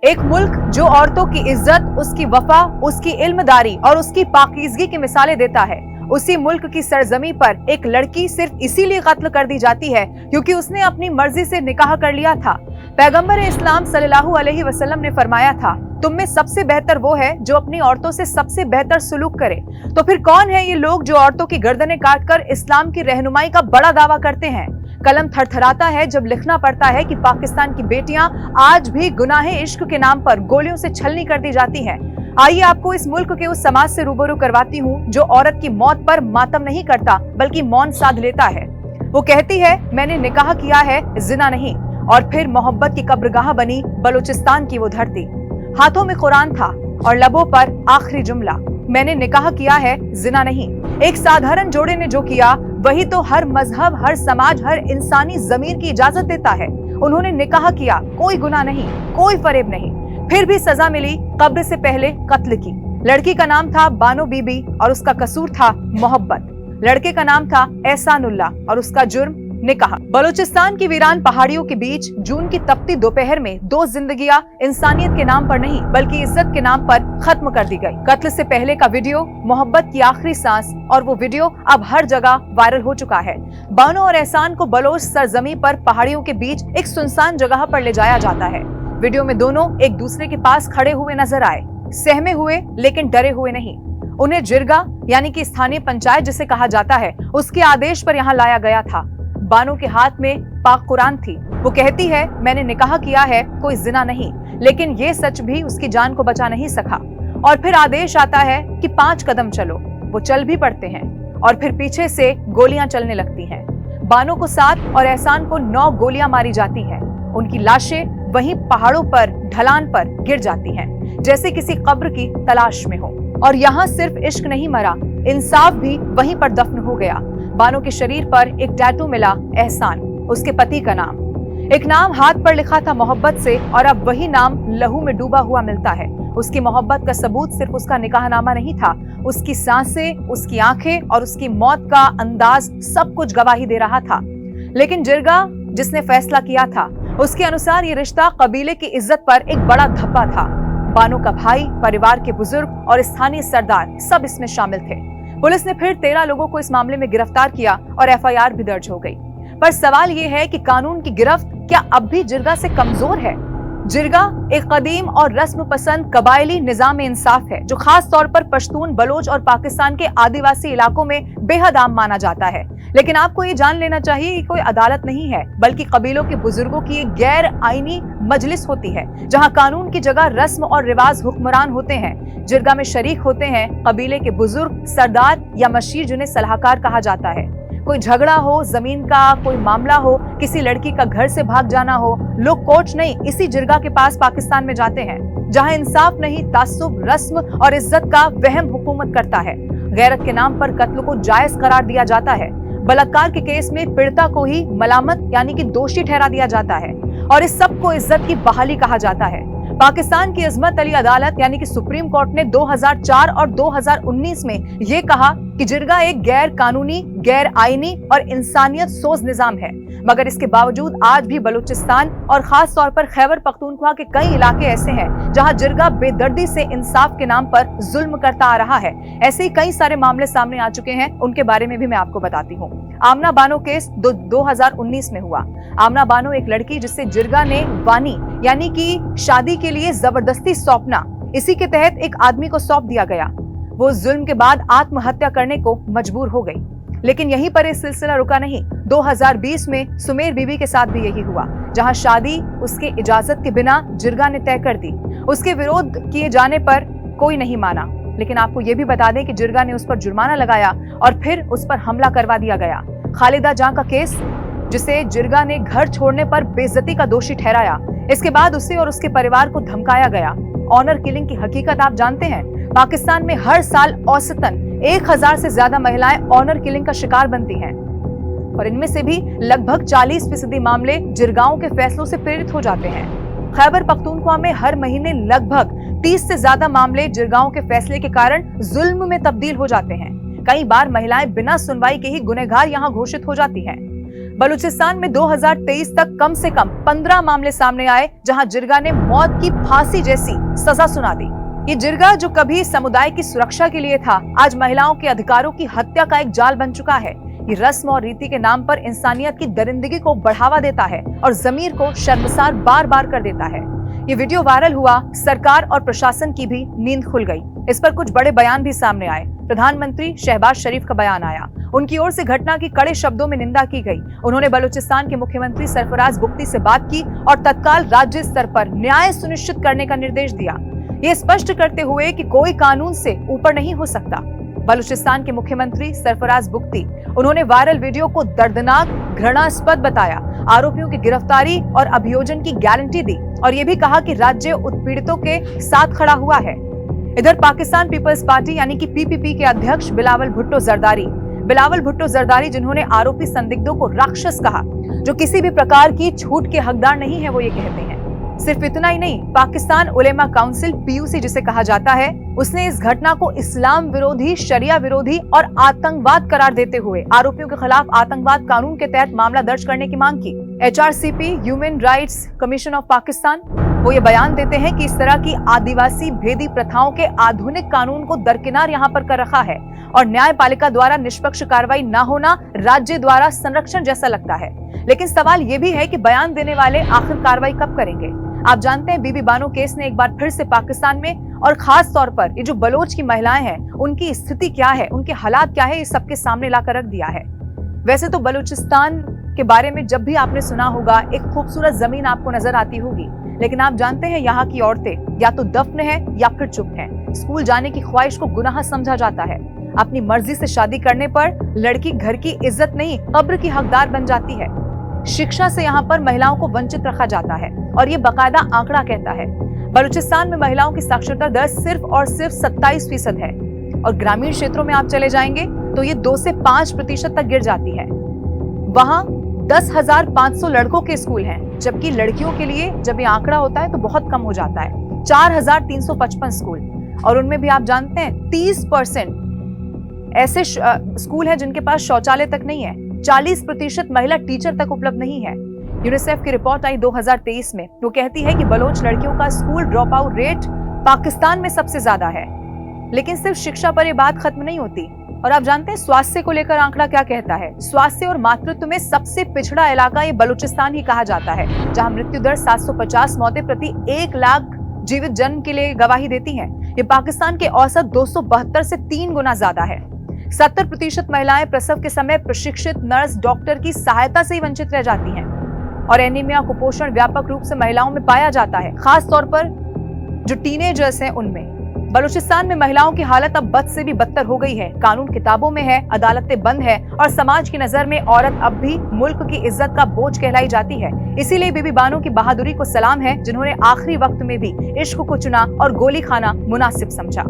एक मुल्क जो औरतों की इज्जत, उसकी वफा, उसकी इल्मदारी और उसकी पाकीज़गी की मिसालें देता है, उसी मुल्क की सरजमी पर एक लड़की सिर्फ इसीलिए कत्ल कर दी जाती है क्योंकि उसने अपनी मर्जी से निकाह कर लिया था। पैगंबर इस्लाम सल्लल्लाहु अलैहि वसल्लम ने फरमाया था, तुम में सबसे बेहतर वो है जो अपनी औरतों से सबसे बेहतर सुलूक करे। तो फिर कौन है ये लोग जो औरतों की गर्दनें काटकर इस्लाम की रहनुमाई का बड़ा दावा करते हैं? कलम थरथराता है जब लिखना पड़ता है कि पाकिस्तान की बेटियां आज भी गुनाहे इश्क के नाम पर गोलियों से छलनी कर दी जाती हैं। आइए आपको इस मुल्क के उस समाज से रूबरू करवाती हूँ जो औरत की मौत पर मातम नहीं करता बल्कि मौन साध लेता है। वो कहती है, मैंने निकाह किया है, जिना नहीं। और फिर मोहब्बत की कब्रगाह बनी बलूचिस्तान की वो धरती। हाथों में कुरान था और लबों पर आखिरी जुमला, मैंने निकाह किया है, जिना नहीं। एक साधारण जोड़े ने जो किया वही तो हर मजहब, हर समाज, हर इंसानी ज़मीर की इजाजत देता है। उन्होंने निकाह किया, कोई गुनाह नहीं, कोई फरेब नहीं। फिर भी सजा मिली कब्र से पहले कत्ल की। लड़की का नाम था बानो बीबी और उसका कसूर था मोहब्बत। लड़के का नाम था एहसानुल्लाह और उसका जुर्म निकाह। बलूचिस्तान की वीरान पहाड़ियों के बीच जून की तपती दोपहर में दो जिंदगियां इंसानियत के नाम पर नहीं बल्कि इज्जत के नाम पर खत्म कर दी गई। कत्ल से पहले का वीडियो, मोहब्बत की आखिरी सांस, और वो वीडियो अब हर जगह वायरल हो चुका है। बानो और एहसान को बलोच सरजमी पर पहाड़ियों के बीच एक सुनसान जगह पर ले जाया जाता है। वीडियो में दोनों एक दूसरे के पास खड़े हुए नजर आए, सहमे हुए लेकिन डरे हुए नहीं। उन्हें जिरगा यानी कि स्थानीय पंचायत जिसे कहा जाता है, उसके आदेश पर यहाँ लाया गया था। बानो के हाथ में पाक कुरान थी। वो कहती है, मैंने निकाह किया है, कोई जिना नहीं। लेकिन ये सच भी उसकी जान को बचा नहीं सका। और फिर आदेश आता है कि 5 कदम चलो। वो चल भी पड़ते हैं और फिर पीछे से गोलियां चलने लगती हैं। बानो को 7 और एहसान को 9 गोलियां मारी जाती हैं। उनकी लाशें वहीं पहाड़ों पर ढलान पर गिर जाती हैं, जैसे किसी कब्र की तलाश में हो। और यहाँ सिर्फ इश्क नहीं मरा, इंसाफ भी वहीं पर दफन हो गया। बानो के शरीर पर एक टैटू मिला, एहसान, उसके पति का नाम। एक नाम हाथ पर लिखा था मोहब्बत से, और अब वही नाम लहू में डूबा हुआ मिलता है। उसकी मोहब्बत का सबूत सिर्फ उसका निकाहनामा नहीं था, उसकी सांसें, उसकी आंखें और उसकी मौत का अंदाज सब कुछ गवाही दे रहा था। लेकिन जिरगा जिसने फैसला किया था, उसके अनुसार ये रिश्ता कबीले की इज्जत पर एक बड़ा धब्बा था। बानो का भाई, परिवार के बुजुर्ग और स्थानीय सरदार सब इसमें शामिल थे। पुलिस ने फिर 13 लोगों को इस मामले में गिरफ्तार किया और एफआईआर भी दर्ज हो गई। पर सवाल ये है कि कानून की गिरफ्त क्या अब भी जिरगा से कमजोर है? जिरगा एक कदीम और रस्म पसंद कबायली निजाम इंसाफ है जो खास तौर पर पश्तून, बलोच और पाकिस्तान के आदिवासी इलाकों में बेहद आम माना जाता है। लेकिन आपको ये जान लेना चाहिए कि कोई अदालत नहीं है, बल्कि कबीलों के बुजुर्गों की एक गैर आईनी मजलिस होती है, जहां कानून की जगह रस्म और रिवाज हुक्मरान होते हैं। जिरगा में शरीक होते हैं कबीले के बुजुर्ग, सरदार या मशीर, जिन्हें सलाहकार कहा जाता है। कोई झगड़ा हो, जमीन का कोई मामला हो, किसी लड़की का घर से भाग जाना हो, लोग कोर्ट नहीं, इसी जिरगा के पास पाकिस्तान में जाते हैं, जहां इंसाफ नहीं, तासुब, रस्म और इज्जत का वहम हुकूमत करता है। गैरत के नाम पर कत्ल को जायज करार दिया जाता है। बलात्कार के केस में पीड़िता को ही मलामत यानी कि दोषी ठहरा दिया जाता है और इस सब को इज्जत की बहाली कहा जाता है। पाकिस्तान की इस्मत अली अदालत यानी कि सुप्रीम कोर्ट ने 2004 और 2019 में ये कहा कि जिरगा एक गैर कानूनी, गैर आईनी और इंसानियत सोज निजाम है। मगर इसके बावजूद आज भी बलूचिस्तान और खास तौर पर खैबर पख्तूनख्वा के कई इलाके ऐसे हैं जहां जिरगा बेदर्दी से इंसाफ के नाम पर जुल्म करता आ रहा है। ऐसे ही कई सारे मामले सामने आ चुके हैं, उनके बारे में भी मैं आपको बताती हूँ। आमना बानो केस 2019 में हुआ। आमना बानो एक लड़की जिससे जिरगा ने वानी यानी कि शादी के लिए जबरदस्ती सौंपना, इसी के तहत एक आदमी को सौंप दिया गया। वो जुल्म के बाद आत्महत्या करने को मजबूर हो गई। लेकिन यहीं पर ये सिलसिला रुका नहीं। 2020 में सुमेर बीबी के साथ भी यही हुआ, जहां शादी उसके इजाजत के बिना जिरगा ने तय कर दी। उसके विरोध किए जाने पर कोई नहीं माना। लेकिन आपको ये भी बता दें कि जिरगा ने उस पर जुर्माना लगाया और फिर उस पर हमला करवा दिया गया। खालिदा जां का केस, जिसे जिरगा ने घर छोड़ने पर बेइज्जती का दोषी ठहराया, इसके बाद उसे और उसके परिवार को धमकाया गया। ऑनर किलिंग की हकीकत आप जानते हैं। पाकिस्तान में हर साल औसतन 1000 से ज्यादा महिलाएं ऑनर किलिंग का शिकार बनती हैं और इनमें से भी लगभग 40% मामले जिरगाओं के फैसलों से प्रेरित हो जाते हैं। खैबर पख्तूनख्वा में हर महीने लगभग 30 से ज्यादा मामले जिरगाओं के फैसले के कारण जुल्म में तब्दील हो जाते हैं। कई बार महिलाएं बिना सुनवाई के ही गुनहगार यहाँ घोषित हो जाती हैं। बलूचिस्तान में 2023 तक कम से कम 15 मामले सामने आए जहां जिरगा ने मौत की फांसी जैसी सजा सुना दी। ये जिरगा जो कभी समुदाय की सुरक्षा के लिए था, आज महिलाओं के अधिकारों की हत्या का एक जाल बन चुका है। ये रस्म और रीति के नाम पर इंसानियत की दरिंदगी को बढ़ावा देता है और जमीर को शर्मसार बार बार कर देता है। ये वीडियो वायरल हुआ, सरकार और प्रशासन की भी नींद खुल गई। इस पर कुछ बड़े बयान भी सामने आए। प्रधानमंत्री शहबाज शरीफ का बयान आया। उनकी ओर से घटना की कड़े शब्दों में निंदा की गई। उन्होंने बलूचिस्तान के मुख्यमंत्री सरफराज बुख्ती से बात की और तत्काल राज्य स्तर पर न्याय सुनिश्चित करने का निर्देश दिया, ये स्पष्ट करते हुए कि कोई कानून से ऊपर नहीं हो सकता। बलूचिस्तान के मुख्यमंत्री सरफराज बुख्ती, उन्होंने वायरल वीडियो को दर्दनाक, घृणास्पद बताया, आरोपियों की गिरफ्तारी और अभियोजन की गारंटी दी और ये भी कहा कि राज्य उत्पीड़ितों के साथ खड़ा हुआ है। इधर पाकिस्तान पीपल्स पार्टी यानी कि पीपीपी के अध्यक्ष बिलावल भुट्टो जरदारी, जिन्होंने आरोपी संदिग्धों को राक्षस कहा, जो किसी भी प्रकार की छूट के हकदार नहीं है, वो ये कहते हैं। सिर्फ इतना ही नहीं, पाकिस्तान उलेमा काउंसिल पीयूसी जिसे कहा जाता है, उसने इस घटना को इस्लाम विरोधी, शरिया विरोधी और आतंकवाद करार देते हुए आरोपियों के खिलाफ आतंकवाद कानून के तहत मामला दर्ज करने की मांग की। HRCP, human rights commission of Pakistan, वो ये बयान देते हैं कि इस तरह की आदिवासी भेदी प्रथाओं के आधुनिक कानून को दरकिनार यहाँ पर कर रखा है और न्यायपालिका द्वारा निष्पक्ष कार्रवाई न होना राज्य द्वारा संरक्षण जैसा लगता है। लेकिन सवाल ये भी है कि बयान देने वाले आखिर कार्रवाई कब करेंगे? आप जानते हैं, बीबी बानो केस ने एक बार फिर से पाकिस्तान में और खास तौर पर ये जो बलोच की महिलाएं हैं, उनकी स्थिति क्या है, उनके हालात क्या है, ये सबके सामने लाकर रख दिया है। वैसे तो बलूचिस्तान के बारे में जब भी आपने सुना होगा, एक खूबसूरत जमीन आपको नजर आती होगी, लेकिन आप जानते हैं यहाँ की औरतें या तो दफन है या फिर चुप हैं। स्कूल जाने की ख्वाहिश को गुनाह समझा जाता है। अपनी मर्जी से शादी करने पर लड़की घर की इज्जत नहीं, कब्र की हकदार बन जाती है। शिक्षा से यहाँ पर महिलाओं को वंचित रखा जाता है और ये बाकायदा आंकड़ा कहता है। बलूचिस्तान में महिलाओं की साक्षरता दर सिर्फ और सिर्फ 27% है और ग्रामीण क्षेत्रों में आप चले जाएंगे तो ये 2 से 5% तक गिर जाती है। वहाँ 10,500 लड़कों के स्कूल हैं, जबकि लड़कियों के लिए जब ये आंकड़ा होता है तो बहुत कम हो जाता है, 4,355 स्कूल। और उनमें भी आप जानते हैं 30% ऐसे स्कूल हैं जिनके पास शौचालय तक नहीं है, 40% महिला टीचर तक उपलब्ध नहीं है। यूनिसेफ की रिपोर्ट आई 2023 में, वो कहती है कि बलोच लड़कियों का school drop out rate Pakistan में सबसे ज्यादा है। लेकिन सिर्फ शिक्षा पर ये बात खत्म नहीं होती। और आप जानते हैं स्वास्थ्य को लेकर आंकड़ा क्या कहता है? स्वास्थ्य और मातृत्व में सबसे पिछड़ा इलाका ये बलूचिस्तान ही कहा जाता है, जहां मृत्यु दर 750 मौतें प्रति 1 लाख जीवित जन्म के लिए गवाही देती हैं। ये पाकिस्तान के औसत 272 से 3 गुना ज्यादा है। 70% महिलाएं प्रसव के समय प्रशिक्षित नर्स डॉक्टर की सहायता से ही वंचित रह जाती हैं। और एनीमिया, कुपोषण व्यापक रूप से महिलाओं में पाया जाता है, खास तौर पर जो टीनेजर्स हैं उनमें। बलूचिस्तान में महिलाओं की हालत अब बद से भी बदतर हो गई है। कानून किताबों में है, अदालतें बंद है और समाज की नजर में औरत अब भी मुल्क की इज्जत का बोझ कहलाई जाती है। इसीलिए बीबी बानो की बहादुरी को सलाम है, जिन्होंने आखिरी वक्त में भी इश्क को चुना और गोली खाना मुनासिब समझा।